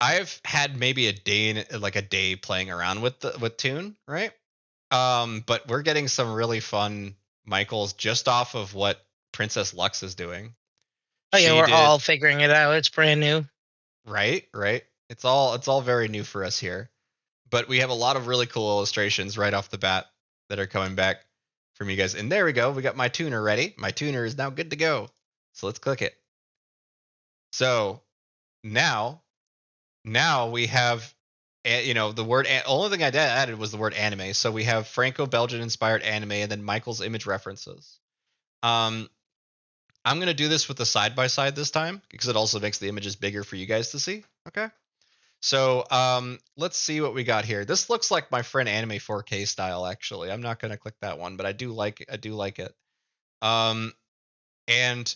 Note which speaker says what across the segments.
Speaker 1: I've had maybe a day playing around with Toon, right? But we're getting some really fun Michaels just off of what Princess Lux is doing.
Speaker 2: Oh yeah,
Speaker 1: She
Speaker 2: we're
Speaker 1: did
Speaker 2: all figuring it out. It's brand new.
Speaker 1: right. It's all very new for us here. But we have a lot of really cool illustrations right off the bat that are coming back from you guys. And there we go. We got my tuner ready. My tuner is now good to go. So let's click it. So now, now we have, the word. Only thing I added was the word anime. So we have Franco-Belgian inspired anime, and then Michael's image references. Um, I'm gonna do this with the side by side this time because it also makes the images bigger for you guys to see. Okay. So let's see what we got here. This looks like my friend Anime 4K style. Actually, I'm not gonna click that one, but I do like it. Um, and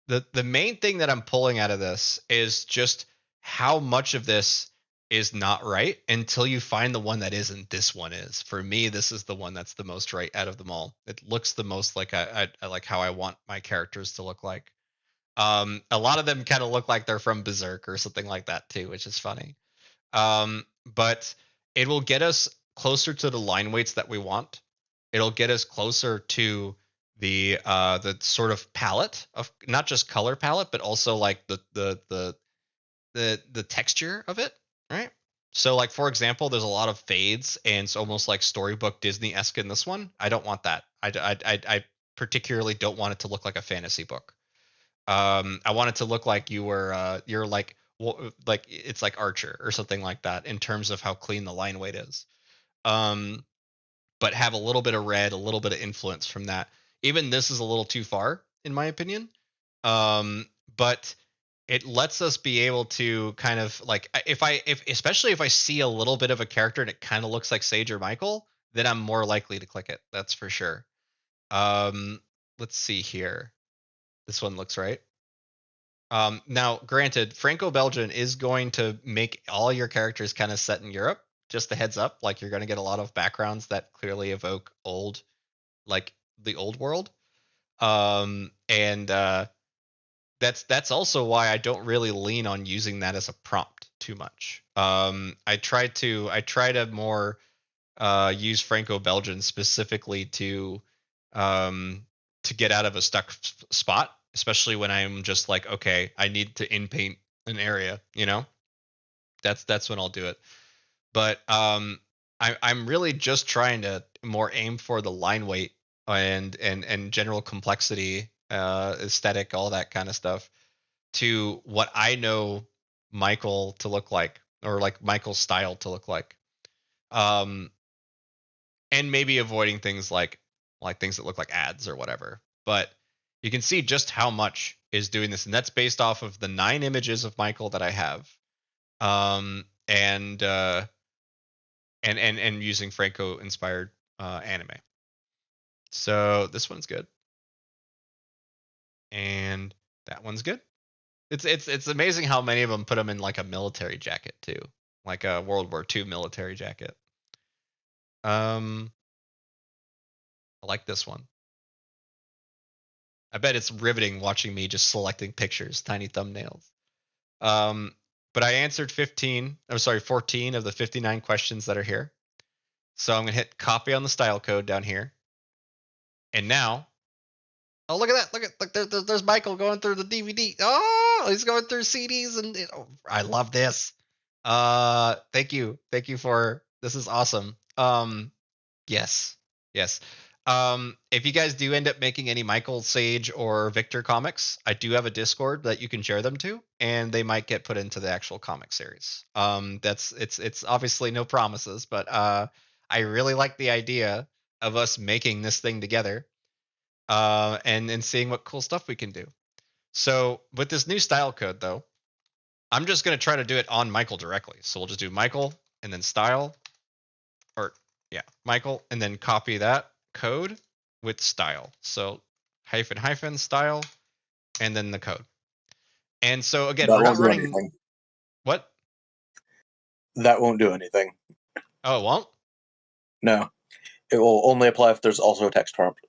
Speaker 1: the main thing that I'm pulling out of this is just how much of this is not right until you find the one that isn't. This one is. For me, this is the one that's the most right out of them all. It looks the most like I like how I want my characters to look like. A lot of them kind of look like they're from Berserk or something like that too, which is funny. But it will get us closer to the line weights that we want. It'll get us closer to the sort of palette of not just color palette, but also like the texture of it, right? So like for example, there's a lot of fades and it's almost like storybook Disney-esque in this one. I don't want that. I particularly don't want it to look like a fantasy book. I want it to look like you're like it's like Archer or something like that in terms of how clean the line weight is. Um, but have a little bit of red, a little bit of influence from that. Even this is a little too far, in my opinion. But it lets us be able to kind of like if especially if I see a little bit of a character and it kind of looks like Sage or Michael, then I'm more likely to click it. That's for sure. Um, let's see here. This one looks right. Now, granted, Franco-Belgian is going to make all your characters kind of set in Europe. Just a heads up, like you're going to get a lot of backgrounds that clearly evoke old, like the old world. And that's also why I don't really lean on using that as a prompt too much. I try to more use Franco-Belgian specifically to get out of a stuck spot, especially when I'm just like, okay, I need to in paint an area. That's when I'll do it. But I'm really just trying to more aim for the line weight and general complexity, aesthetic, all that kind of stuff to what I know Michael to look like, or like Michael's style to look like. Um, and maybe avoiding things like things that look like ads or whatever. But you can see just how much is doing this, and that's based off of the 9 images of Michael that I have, and using Franco inspired anime. So this one's good, and that one's good. It's amazing how many of them put them in like a military jacket too, like a World War II military jacket. Um, I like this one. I bet it's riveting watching me just selecting pictures, tiny thumbnails. Um, but I answered 14 of the 59 questions that are here. So I'm gonna hit copy on the style code down here. And now, oh look at that! There's Michael going through the DVD. Oh, he's going through CDs and I love this. Thank you for this is awesome. Yes. Yes. If you guys do end up making any Michael, Sage, or Victor comics, I do have a Discord that you can share them to, and they might get put into the actual comic series. That's it's obviously no promises, but I really like the idea of us making this thing together, and seeing what cool stuff we can do. So with this new style code, though, I'm just gonna try to do it on Michael directly. So we'll just do Michael and then style, or yeah, Michael, and then copy that code with style. So hyphen hyphen style, and then the code. And so again,
Speaker 3: That
Speaker 1: we're not
Speaker 3: won't do
Speaker 1: running
Speaker 3: anything.
Speaker 1: what?
Speaker 3: That won't do anything.
Speaker 1: Oh, it won't?
Speaker 3: No. It will only apply if there's also a text prompt.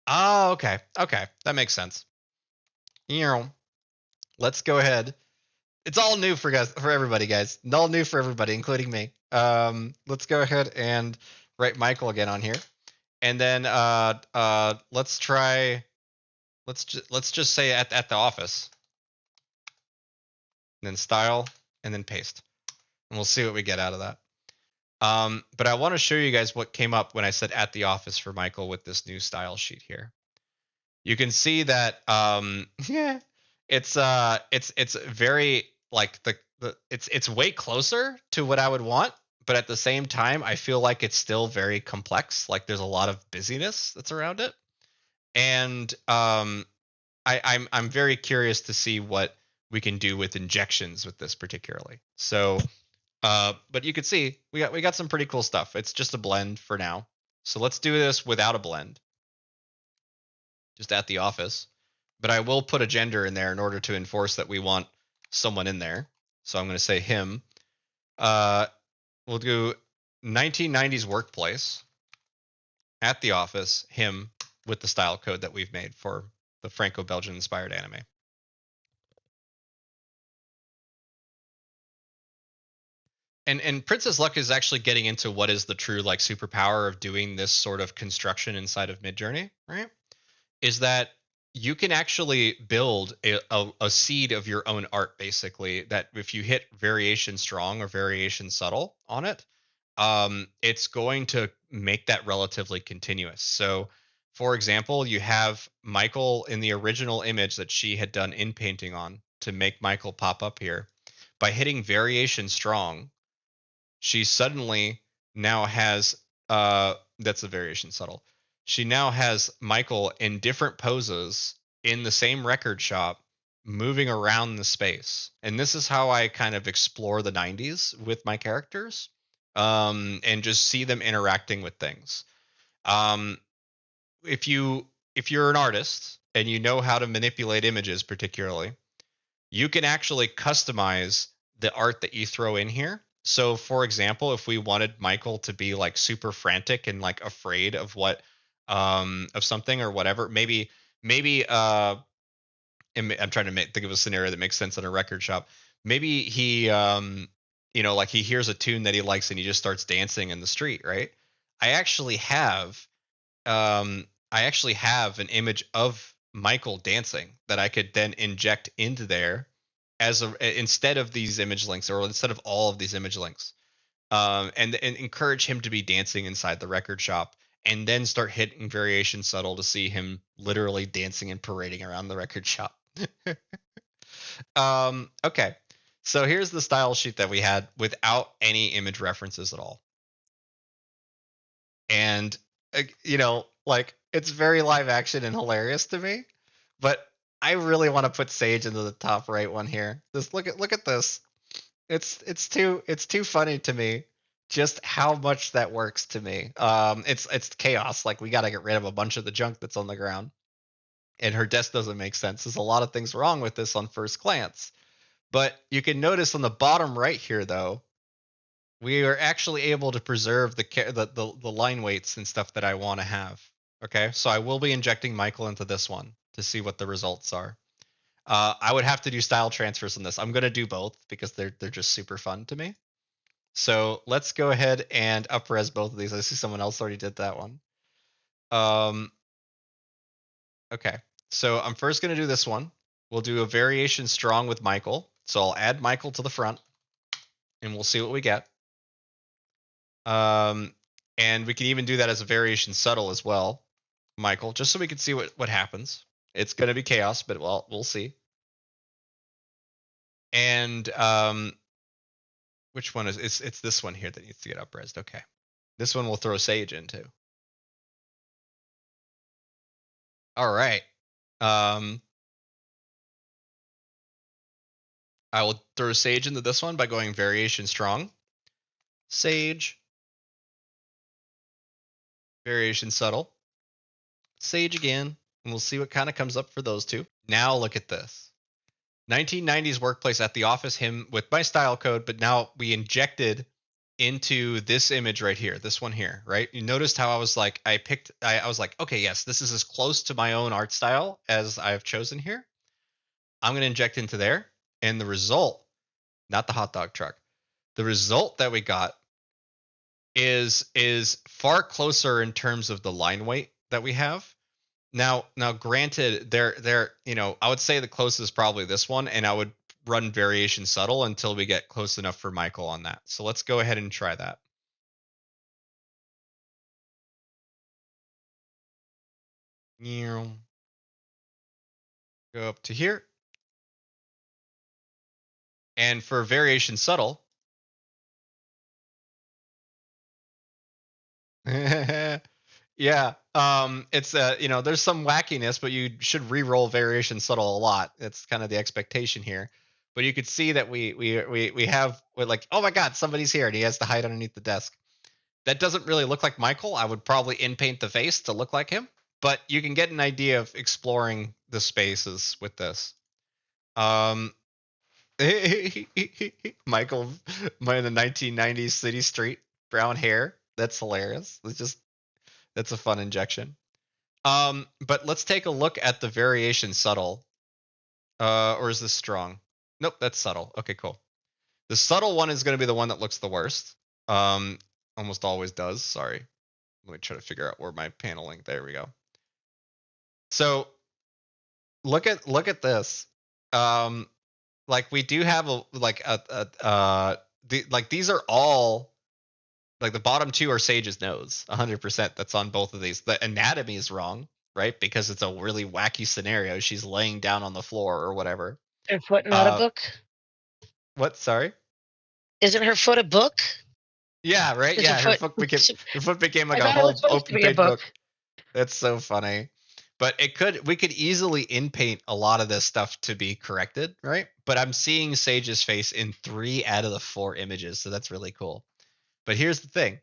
Speaker 1: Oh, okay. Okay. That makes sense. Let's go ahead It's all new for everybody, guys. All new for everybody, including me. Let's go ahead and write Michael again on here, and then let's try. Let's just say at the office, and then style, and then paste, and we'll see what we get out of that. But I want to show you guys what came up when I said at the office for Michael with this new style sheet here. You can see that yeah, it's very like it's way closer to what I would want, but at the same time I feel like it's still very complex. Like there's a lot of busyness that's around it, and I'm very curious to see what we can do with injections with this particularly. So but you can see we got some pretty cool stuff. It's just a blend for now. So let's do this without a blend, just at the office. But I will put a gender in there in order to enforce that we want someone in there. So I'm going to say him. We'll do 1990s workplace, at the office, him, with the style code that we've made for the Franco-Belgian inspired anime. And Princess Luck is actually getting into what is the true like superpower of doing this sort of construction inside of Midjourney, right? Is that you can actually build a seed of your own art, basically, that if you hit variation strong or variation subtle on it, it's going to make that relatively continuous. So, for example, you have Michael in the original image that she had done in painting on to make Michael pop up here. By hitting variation strong, she suddenly now has that's a variation subtle. She now has Michael in different poses in the same record shop, moving around the space. And this is how I kind of explore the 90s with my characters, and just see them interacting with things. If you're an artist and you know how to manipulate images particularly, you can actually customize the art that you throw in here. So for example, if we wanted Michael to be like super frantic and like afraid of what of something or whatever, maybe I'm trying to think of a scenario that makes sense in a record shop. Maybe he like he hears a tune that he likes and he just starts dancing in the street, right? I actually have an image of Michael dancing that I could then inject into there as instead of these image links, or instead of all of these image links, and encourage him to be dancing inside the record shop, and then start hitting variation subtle to see him literally dancing and parading around the record shop. Okay, so here's the style sheet that we had without any image references at all, and like it's very live action and hilarious to me, but I really want to put Sage into the top right one here. Just look at this. It's too funny to me just how much that works to me. It's chaos. Like we got to get rid of a bunch of the junk that's on the ground. And her desk doesn't make sense. There's a lot of things wrong with this on first glance. But you can notice on the bottom right here though, we are actually able to preserve the line weights and stuff that I want to have. Okay? So I will be injecting Michael into this one to see what the results are. I would have to do style transfers on this. I'm going to do both because they're just super fun to me. So let's go ahead and up-res both of these. I see someone else already did that one. Okay, so I'm first going to do this one. We'll do a variation strong with Michael. So I'll add Michael to the front, and we'll see what we get. And we can even do that as a variation subtle as well, Michael, just so we can see what happens. It's going to be chaos, but we'll see. And which one is it's this one here that needs to get up-resed. Okay. This one we'll throw Sage into. All right. I will throw Sage into this one by going variation strong. Sage. Variation subtle. Sage again. And we'll see what kind of comes up for those two. Now look at this. 1990s workplace at the office, him with my style code, but now we injected into this image right here, this one here, right? You noticed how I was like, I was like, okay, yes, this is as close to my own art style as I've chosen here. I'm going to inject into there, and the result not the hot dog truck. The result that we got is far closer in terms of the line weight that we have. Now granted, they're I would say the closest is probably this one, and I would run variation subtle until we get close enough for Michael on that. So let's go ahead and try that. Go up to here. And for variation subtle, yeah, it's there's some wackiness, but you should re-roll variation subtle a lot. That's kind of the expectation here. But you could see that we have like, oh my god, somebody's here, and he has to hide underneath the desk. That doesn't really look like Michael. I would probably in-paint the face to look like him, but you can get an idea of exploring the spaces with this. Michael, in the 1990s city street, brown hair. That's hilarious. That's a fun injection. But let's take a look at the variation subtle. Or is this strong? Nope, that's subtle. Okay, cool. The subtle one is going to be the one that looks the worst. Almost always does. Sorry. Let me try to figure out where my paneling. There we go. So look at this. Like we do have these are all like the bottom two are Sage's nose, 100%. That's on both of these. The anatomy is wrong, right? Because it's a really wacky scenario. She's laying down on the floor or whatever.
Speaker 2: Her foot not a book?
Speaker 1: What? Sorry?
Speaker 2: Isn't her foot a book?
Speaker 1: Yeah, right. Yeah, her foot became like a whole open page book. That's so funny. But we could easily in-paint a lot of this stuff to be corrected, right? But I'm seeing Sage's face in 3 out of the 4 images, so that's really cool. But here's the thing.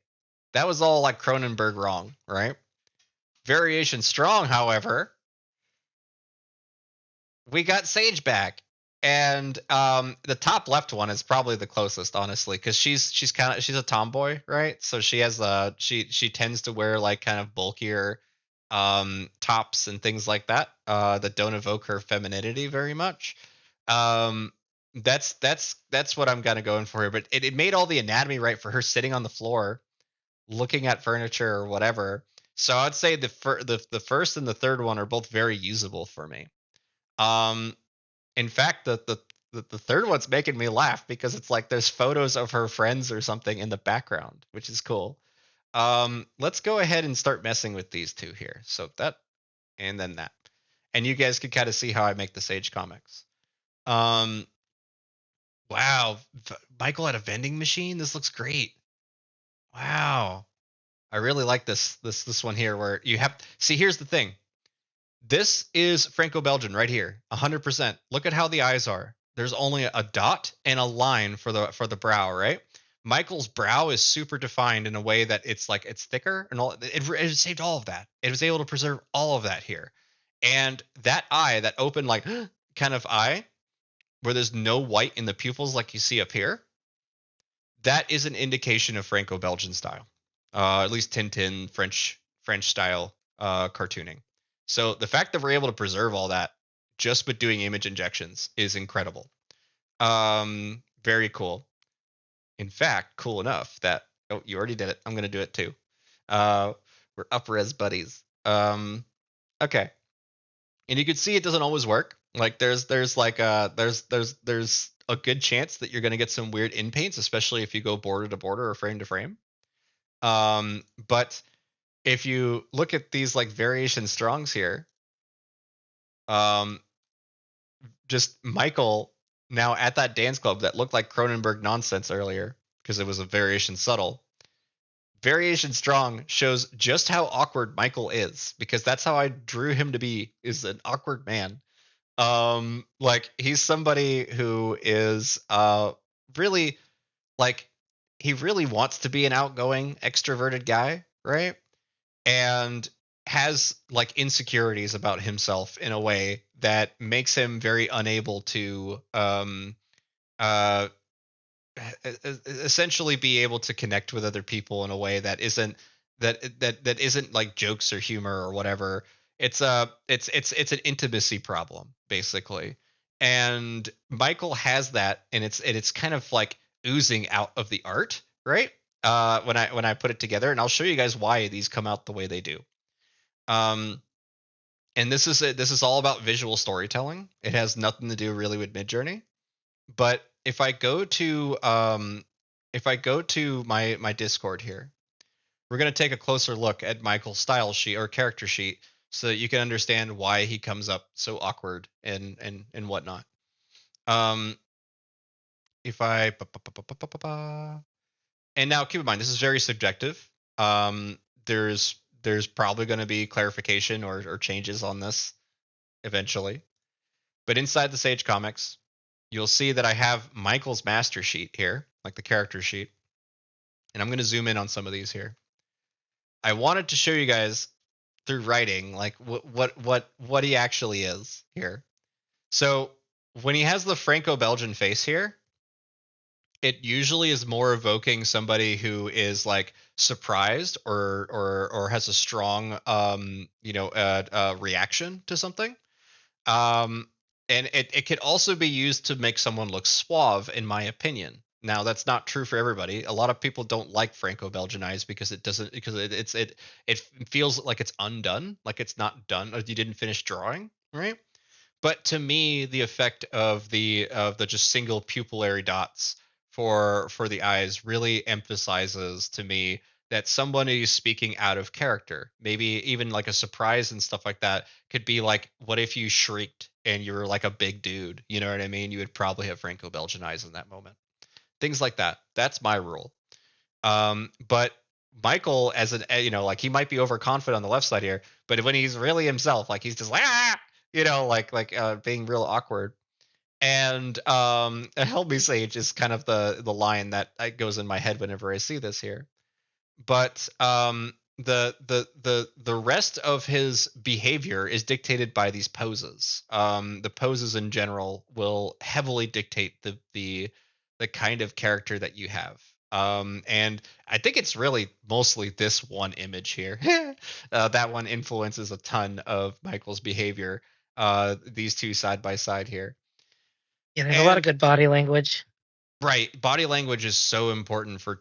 Speaker 1: That was all like Cronenberg wrong, right? Variation strong, however, we got Sage back. And the top left one is probably the closest, honestly, because she's a tomboy, right? So she has she tends to wear like kind of bulkier tops and things like that that don't evoke her femininity very much. That's what I'm kind of going for here. But it made all the anatomy right for her sitting on the floor, looking at furniture or whatever. So I'd say the first and the third one are both very usable for me. In fact, the third one's making me laugh because it's like there's photos of her friends or something in the background, which is cool. Let's go ahead and start messing with these two here. So that, and then that. And you guys can kind of see how I make the Sage comics. Wow, Michael had a vending machine. This looks great. Wow, I really like this one here where you have. See, here's the thing. This is Franco-Belgian right here, 100%. Look at how the eyes are. There's only a dot and a line for the brow, right? Michael's brow is super defined in a way that it's thicker and all. It saved all of that. It was able to preserve all of that here, and that eye, that open like kind of eye, where there's no white in the pupils like you see up here, that is an indication of Franco-Belgian style, at least Tintin French style cartooning. So the fact that we're able to preserve all that just with doing image injections is incredible. Very cool. In fact, cool enough that you already did it. I'm gonna do it too. We're up-res buddies. Okay. And you can see it doesn't always work. Like there's a good chance that you're gonna get some weird in paints, especially if you go border to border or frame to frame. But if you look at these like variation strongs here, just Michael now at that dance club that looked like Cronenberg nonsense earlier because it was a variation subtle. Variation strong shows just how awkward Michael is because that's how I drew him to be, is an awkward man. Like he's somebody who is really like he really wants to be an outgoing extroverted guy, right? And has like insecurities about himself in a way that makes him very unable to essentially be able to connect with other people in a way that isn't like jokes or humor or whatever. It's an intimacy problem basically. And Michael has that, and it's kind of like oozing out of the art, right? When I put it together, and I'll show you guys why these come out the way they do. And this is it. This is all about visual storytelling. It has nothing to do really with Midjourney. But if I go to my Discord here, we're gonna take a closer look at Michael's style sheet or character sheet so that you can understand why he comes up so awkward and whatnot. Um, if I and now keep in mind this is very subjective. There's probably going to be clarification or changes on this eventually. But inside the Sage Comics, you'll see that I have Michael's master sheet here, like the character sheet. And I'm going to zoom in on some of these here. I wanted to show you guys through writing like what he actually is here. So when he has the Franco-Belgian face here, it usually is more evoking somebody who is like surprised or has a strong reaction to something. Um, and it could also be used to make someone look suave, in my opinion. Now that's not true for everybody. A lot of people don't like Franco-Belgian eyes because it doesn't because it feels like it's undone, like it's not done, or you didn't finish drawing, right? But to me, the effect of the just single pupillary dots for the eyes really emphasizes to me that somebody is speaking out of character. Maybe even like a surprise and stuff like that could be like, what if you shrieked and you were like a big dude? You know what I mean? You would probably have Franco-Belgian eyes in that moment. Things like that. That's my rule. But Michael, as an like he might be overconfident on the left side here, but when he's really himself, like he's just like being real awkward. And help me Sage is kind of the line that goes in my head whenever I see this here. But the rest of his behavior is dictated by these poses. The poses in general will heavily dictate the kind of character that you have. And I think it's really mostly this one image here. That one influences a ton of Michael's behavior. These two side by side here.
Speaker 2: Yeah, there's a lot of good body language.
Speaker 1: Right. Body language is so important for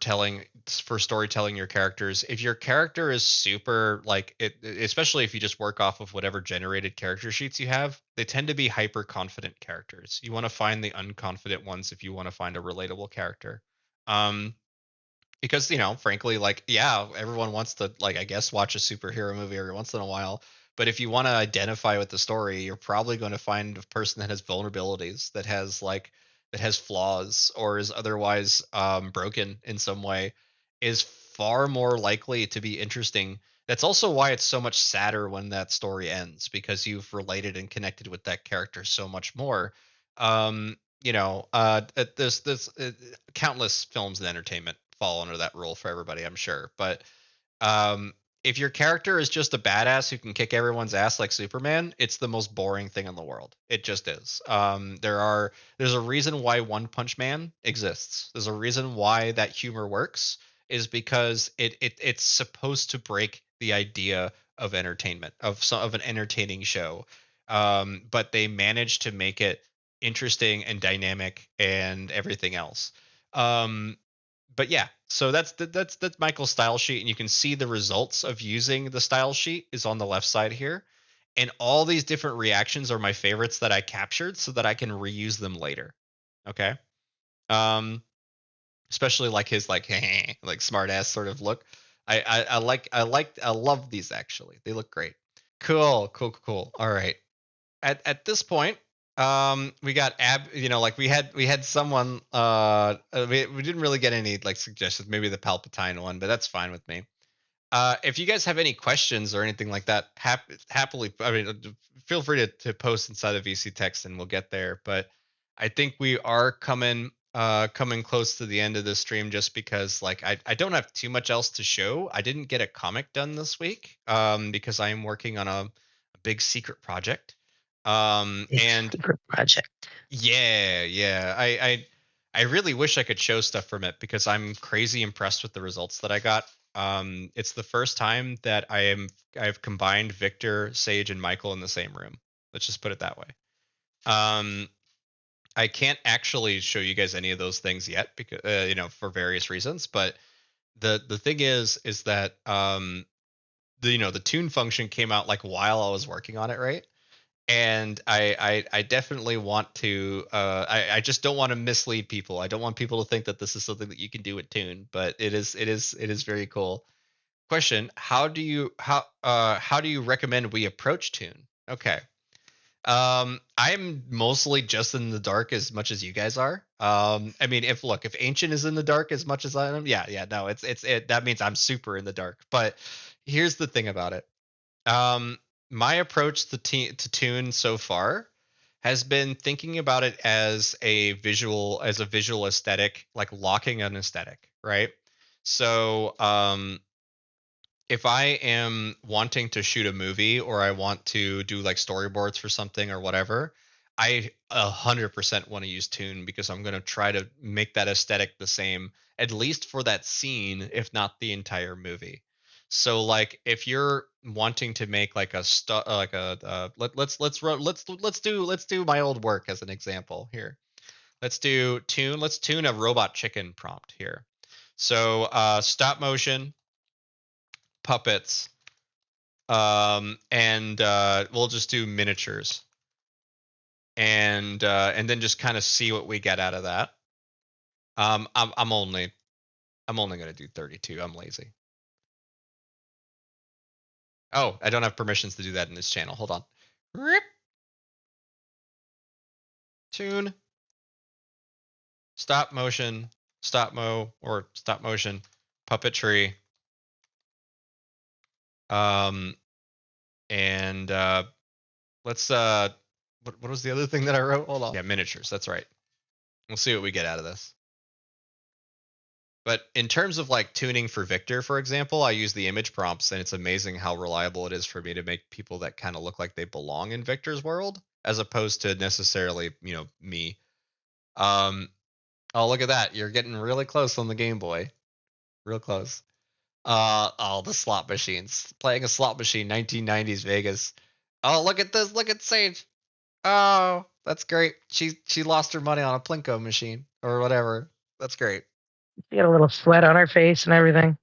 Speaker 1: storytelling your characters. If your character is super like it, especially if you just work off of whatever generated character sheets you have, they tend to be hyper confident characters. You want to find the unconfident ones if you want to find a relatable character. Because frankly, like, yeah, everyone wants to, like, I guess, watch a superhero movie every once in a while, but if you want to identify with the story, you're probably going to find a person that has vulnerabilities, that has flaws, or is otherwise broken in some way, is far more likely to be interesting. That's also why it's so much sadder when that story ends, because you've related and connected with that character so much more. There's countless films and entertainment fall under that rule for everybody, I'm sure. But um, if your character is just a badass who can kick everyone's ass like Superman, it's the most boring thing in the world. It just is. There's a reason why One Punch Man exists. There's a reason why that humor works, is because it's supposed to break the idea of entertainment, of an entertaining show. But they managed to make it interesting and dynamic and everything else. But yeah, so that's Michael's style sheet, and you can see the results of using the style sheet is on the left side here. And all these different reactions are my favorites that I captured so that I can reuse them later. Okay. Especially like his like like smart ass sort of look. I love these actually. They look great. Cool. All right. At this point, we got like we had someone we didn't really get any like suggestions, maybe the Palpatine one, but that's fine with me. If you guys have any questions or anything like that, happily, I mean, feel free to post inside of VC text and we'll get there. But I think we are coming close to the end of the stream, just because like I don't have too much else to show. I didn't get a comic done this week because I am working on a big secret project. And
Speaker 2: Secret project.
Speaker 1: yeah, I really wish I could show stuff from it because I'm crazy impressed with the results that I got. It's the first time that I've combined Victor, Sage, and Michael in the same room. Let's just put it that way. I can't actually show you guys any of those things yet because for various reasons. But the thing is that the tune function came out like while I was working on it, right? And I definitely want to I just don't want to mislead people. I don't want people to think that this is something that you can do with tune, but it is very cool. Question: how do you recommend we approach tune? Okay. I'm mostly just in the dark as much as you guys are. I mean, if Ancient is in the dark as much as I am, yeah, no, that means I'm super in the dark. But here's the thing about it. Um, my approach to Tune so far has been thinking about it as a visual aesthetic, like locking an aesthetic, right? So, if I am wanting to shoot a movie or I want to do like storyboards for something or whatever, I 100% want to use Tune because I'm going to try to make that aesthetic the same, at least for that scene, if not the entire movie. So like if you're wanting to make like like a let's do my old work as an example here. Let's tune a robot chicken prompt here. So stop motion puppets, and we'll just do miniatures, and then just kind of see what we get out of that. I'm only gonna do 32. I'm lazy. Oh, I don't have permissions to do that in this channel. Hold on. Rip. Tune. Stop motion. Or stop motion. Puppetry. And let's what was the other thing that I wrote? Hold on. Yeah, miniatures. That's right. We'll see what we get out of this. But in terms of like tuning for Victor, for example, I use the image prompts, and it's amazing how reliable it is for me to make people that kind of look like they belong in Victor's world, as opposed to necessarily, me. Um, oh, look at that! You're getting really close on the Game Boy, real close. Oh, the slot machines, playing a slot machine, 1990s Vegas. Oh, look at this! Look at Sage. Oh, that's great. She lost her money on a Plinko machine or whatever. That's great.
Speaker 2: We got a little sweat on our face and everything.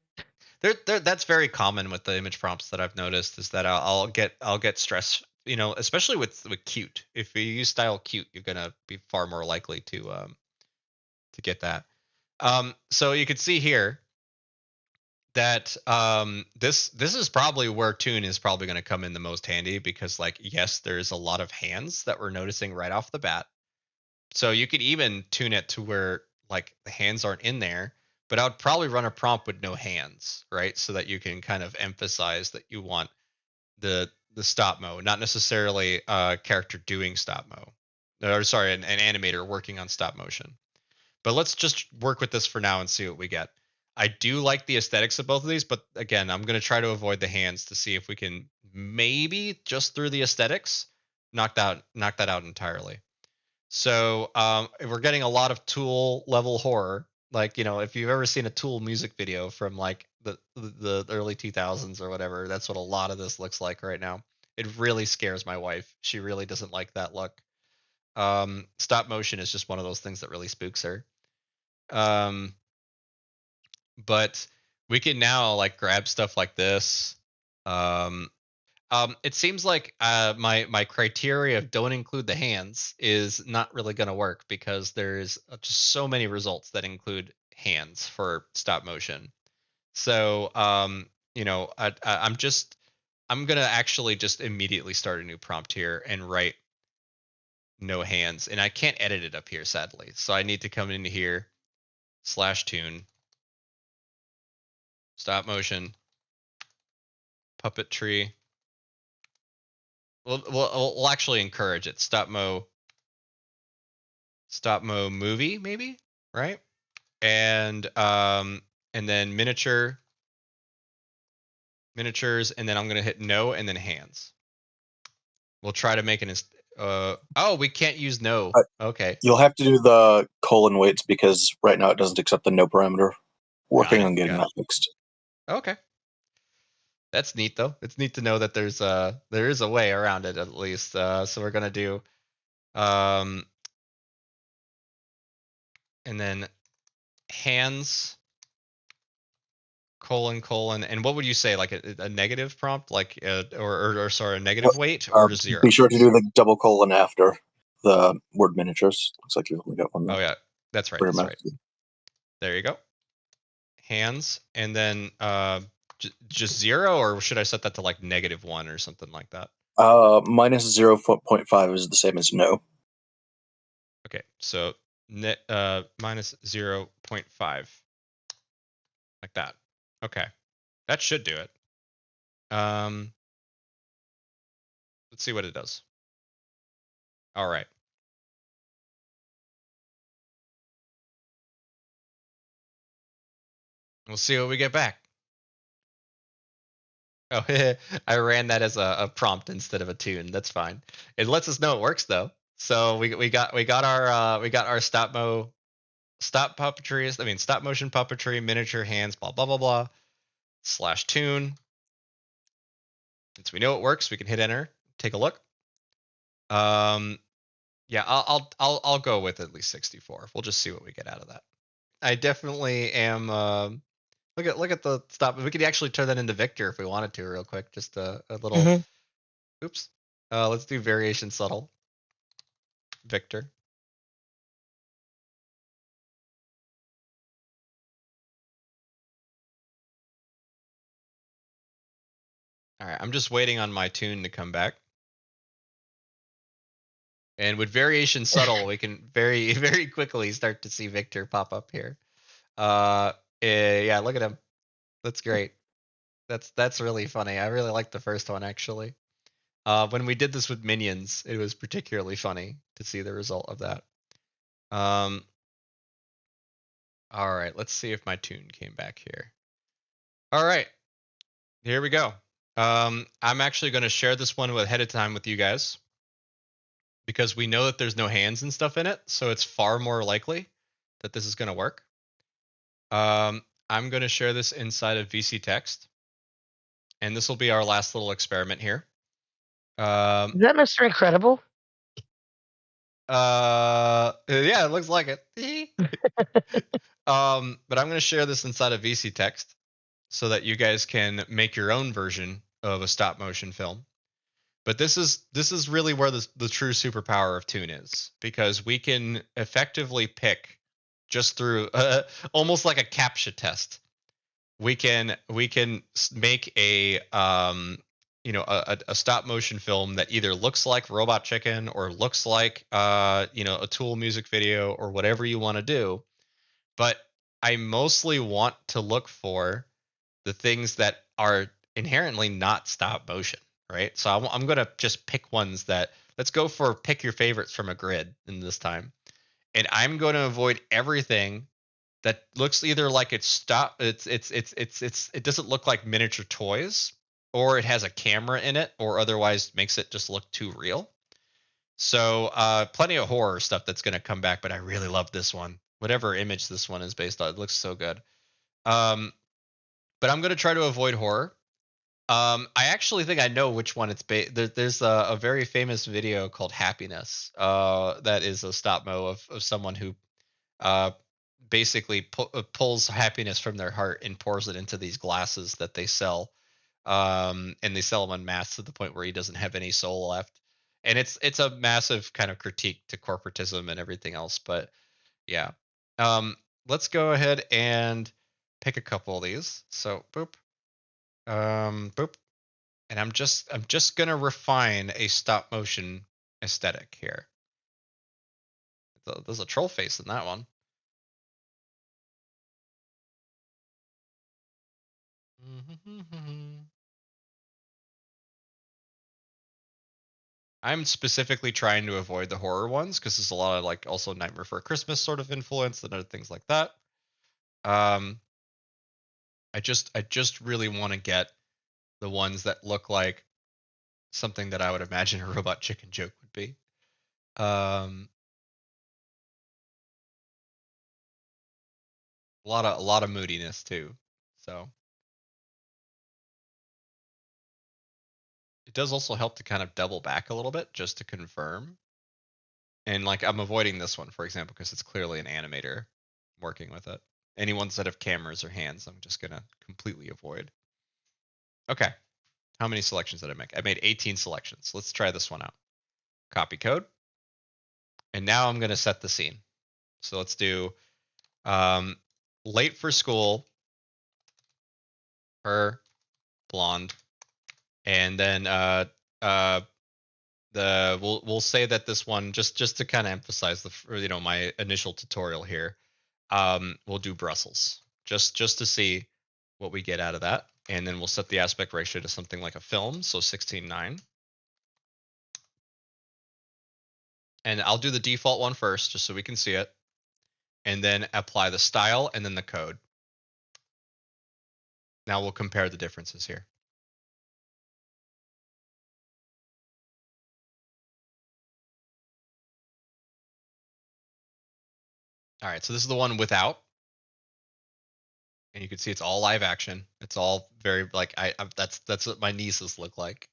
Speaker 1: That's very common with the image prompts that I've noticed is that I'll get stress, especially with cute. If you use style cute, you're gonna be far more likely to get that. So you can see here that this is probably where Tune is probably going to come in the most handy because like yes, there's a lot of hands that we're noticing right off the bat. So you could even tune it to where like the hands aren't in there, but I would probably run a prompt with no hands, right? So that you can kind of emphasize that you want the stop mo, not necessarily a character doing stop mo. Or sorry, an animator working on stop motion. But let's just work with this for now and see what we get. I do like the aesthetics of both of these, but again, I'm going to try to avoid the hands to see if we can maybe just through the aesthetics knock that out entirely. So we're getting a lot of Tool level horror. Like if you've ever seen a Tool music video from like the early 2000s or whatever, that's what a lot of this looks like right now. It really scares my wife. She really doesn't like that look. Stop motion is just one of those things that really spooks her. But we can now like grab stuff like this. It seems like my criteria of don't include the hands is not really going to work because there's just so many results that include hands for stop motion. So I'm gonna actually just immediately start a new prompt here and write no hands, and I can't edit it up here sadly. So I need to come into here /tune stop motion puppetry. We'll actually encourage it. Stop mo movie maybe, right? And then miniatures, and then I'm gonna hit no and then hands. We'll try to make an oh, we can't use no. Okay.
Speaker 3: You'll have to do the colon weights because right now it doesn't accept the no parameter. Working on getting that fixed.
Speaker 1: Okay. That's neat though. It's neat to know that there is a way around it at least. So we're gonna do and then hands colon, and what would you say, like a negative prompt, like or sorry, a negative weight, or just 0?
Speaker 3: Be sure to do the double colon after the word miniatures. Looks like you've only got one there.
Speaker 1: Oh yeah, that's right. That's right. There you go. Hands, and then just 0, or should I set that to like -1 or something like that?
Speaker 3: Minus 0.5 is the same as no.
Speaker 1: Okay, so minus 0.5, like that. Okay, that should do it. Let's see what it does. All right. We'll see what we get back. Oh, I ran that as a prompt instead of a tune. That's fine. It lets us know it works though. So we got our stop motion puppetry, miniature hands, blah blah blah blah /tune. Since we know it works, we can hit enter. Take a look. Yeah, I'll go with at least 64. We'll just see what we get out of that. I definitely am. Look at the stop. We could actually turn that into Victor if we wanted to, real quick. Just a little. Oops. Let's do variation subtle. Victor. All right, I'm just waiting on my tune to come back. And with variation subtle, we can very, very quickly start to see Victor pop up here. Yeah, look at him. That's great. That's really funny. I really like the first one, actually. When we did this with minions, it was particularly funny to see the result of that. All right, let's see if my tune came back here. All right, here we go. I'm actually going to share this one ahead of time with you guys because we know that there's no hands and stuff in it, so it's far more likely that this is going to work. I'm going to share this inside of VC Text, and this will be our last little experiment here.
Speaker 2: Is that Mr. Incredible?
Speaker 1: Yeah, it looks like it. But I'm going to share this inside of VC Text so that you guys can make your own version of a stop motion film. But this is really where the true superpower of Toon is, because we can effectively pick just through almost like a CAPTCHA test. We can make a a stop motion film that either looks like Robot Chicken or looks like a Tool music video or whatever you want to do. But I mostly want to look for the things that are inherently not stop motion, right? So I'm going to just pick ones that, let's go for pick your favorites from a grid in this time. And I'm going to avoid everything that looks either like it doesn't look like miniature toys, or it has a camera in it, or otherwise makes it just look too real. So plenty of horror stuff that's going to come back, but I really love this one. Whatever image this one is based on, it looks so good. But I'm going to try to avoid horror. I actually think I know which one it's based. There's a very famous video called Happiness that is a stop-mo of someone who basically pulls happiness from their heart and pours it into these glasses that they sell. And they sell them en masse to the point where he doesn't have any soul left. And it's a massive kind of critique to corporatism and everything else. But yeah, let's go ahead and pick a couple of these. So boop, boop, and I'm just gonna refine a stop motion aesthetic here. There's a troll face in that one. I'm specifically trying to avoid the horror ones because there's a lot of like also Nightmare Before Christmas sort of influence and other things like that. I just really want to get the ones that look like something that I would imagine a Robot Chicken joke would be. A lot of moodiness too. So it does also help to kind of double back a little bit just to confirm. And like I'm avoiding this one, for example, because it's clearly an animator. working with it. Any ones that have cameras or hands, I'm just gonna completely avoid. Okay. How many selections did I make? I made 18 selections. Let's try this one out. Copy code. And now I'm gonna set the scene. So let's do late for school, her, blonde, and then we'll say that this one just to kind of emphasize my initial tutorial here. We'll do Brussels just to see what we get out of that, and then we'll set the aspect ratio to something like a film, so 16:9. And I'll do the default one first, just so we can see it, and then apply the style and then the code. Now we'll compare the differences here. All right, so this is the one without, and you can see it's all live action. It's all very like that's what my nieces look like,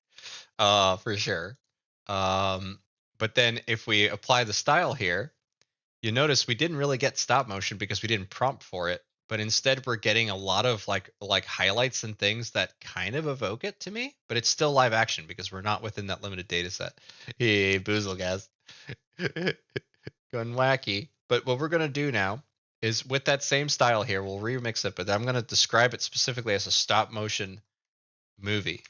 Speaker 1: for sure. But then if we apply the style here, you notice we didn't really get stop motion because we didn't prompt for it, but instead we're getting a lot of like highlights and things that kind of evoke it to me, but it's still live action because we're not within that limited data set. Hey, Boozlegas. Going wacky. But what we're going to do now is with that same style here, we'll remix it, but I'm going to describe it specifically as a stop motion movie.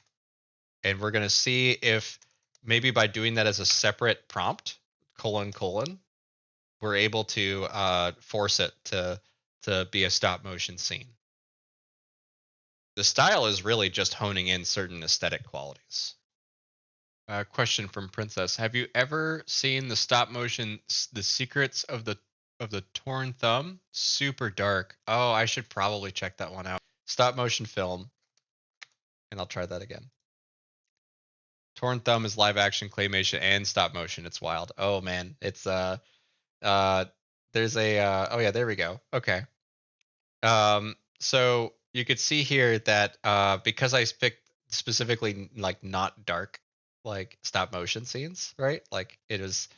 Speaker 1: And we're going to see if maybe by doing that as a separate prompt, : we're able to force it to be a stop motion scene. The style is really just honing in certain aesthetic qualities. Question from Princess: have you ever seen the stop motion, The Secrets of the Torn Thumb? Super dark. Oh, I should probably check that one out. Stop motion film, and I'll try that again. Torn Thumb is live action claymation and stop motion. It's wild. Oh man, it's there's a oh yeah, there we go. Okay. So you could see here that because I picked specifically like not dark like stop motion scenes, right? Like it is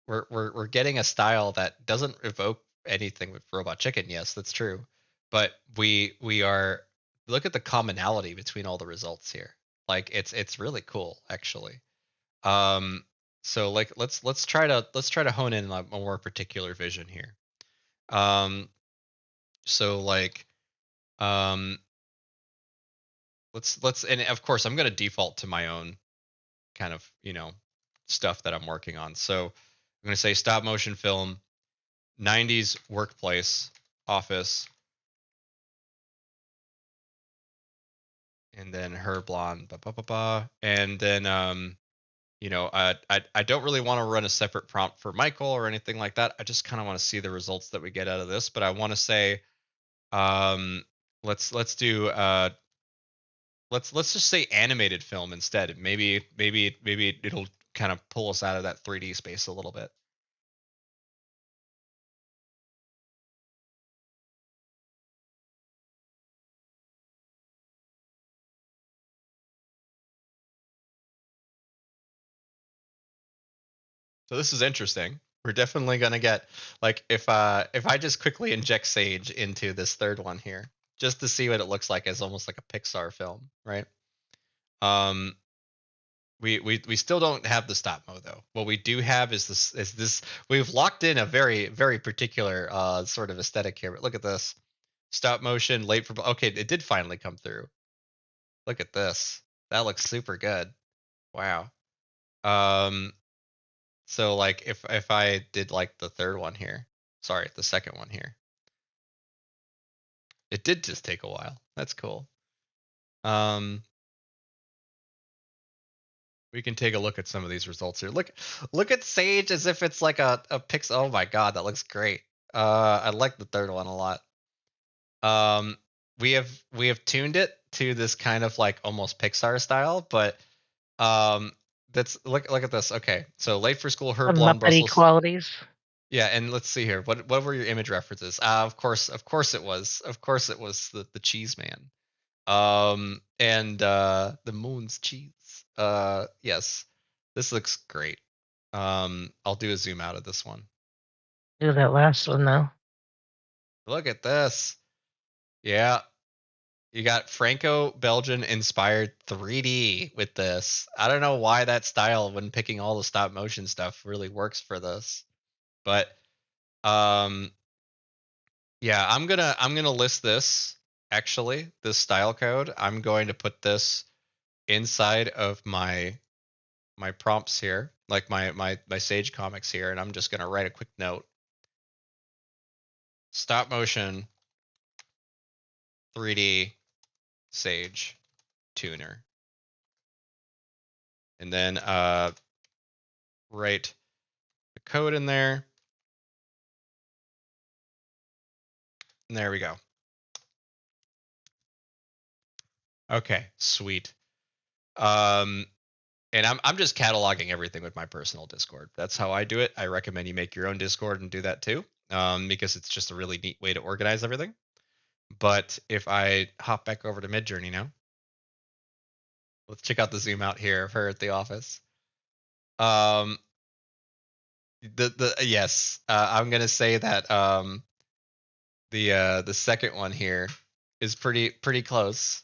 Speaker 1: we're getting a style that doesn't evoke anything with Robot Chicken. Yes, that's true. But we are, look at the commonality between all the results here. Like it's really cool actually. So like let's try to hone in on a more particular vision here. So like let's and of course I'm going to default to my own kind of stuff that I'm working on. So I'm going to say stop motion film, 90s workplace, office, and then her blonde, and then I don't really want to run a separate prompt for Michael or anything like that. I just kind of want to see the results that we get out of this. But I want to say, let's do let's just say animated film instead. Maybe it'll kind of pull us out of that 3D space a little bit. So this is interesting. We're definitely gonna get like if I just quickly inject Sage into this third one here, just to see what it looks like as almost like a Pixar film, right? We still don't have the stop mo though. What we do have is this we've locked in a very particular sort of aesthetic here. But look at this. Stop motion, late for okay, it did finally come through. Look at this. That looks super good. Wow. So like if I did like the third one here, sorry, the second one here, it did just take a while. That's cool. We can take a look at some of these results here. Look at Sage as if it's like a pixel. Oh my god, that looks great. I like the third one a lot. We have tuned it to this kind of like almost Pixar style, but that's look at this. Okay, so late for school, her blonde Brussels
Speaker 2: qualities.
Speaker 1: Yeah, and let's see here. What were your image references? Of course it was the cheese man. And the moon's cheese. Yes, this looks great. I'll do a zoom out of this one.
Speaker 2: Do that last one though.
Speaker 1: Look at this. Yeah. You got Franco-Belgian inspired 3D with this. I don't know why that style, when picking all the stop motion stuff, really works for this. But yeah, I'm gonna list this, actually, this style code. I'm going to put this inside of my prompts here, like my Sage comics here, and I'm just gonna write a quick note. Stop motion 3D Sage tuner. And then write the code in there. And there we go. Okay, sweet. And I'm just cataloging everything with my personal Discord. That's how I do it. I recommend you make your own Discord and do that too, because it's just a really neat way to organize everything. But if I hop back over to Midjourney now, let's check out the zoom out here of her at the office. Yes, I'm gonna say that the second one here is pretty close.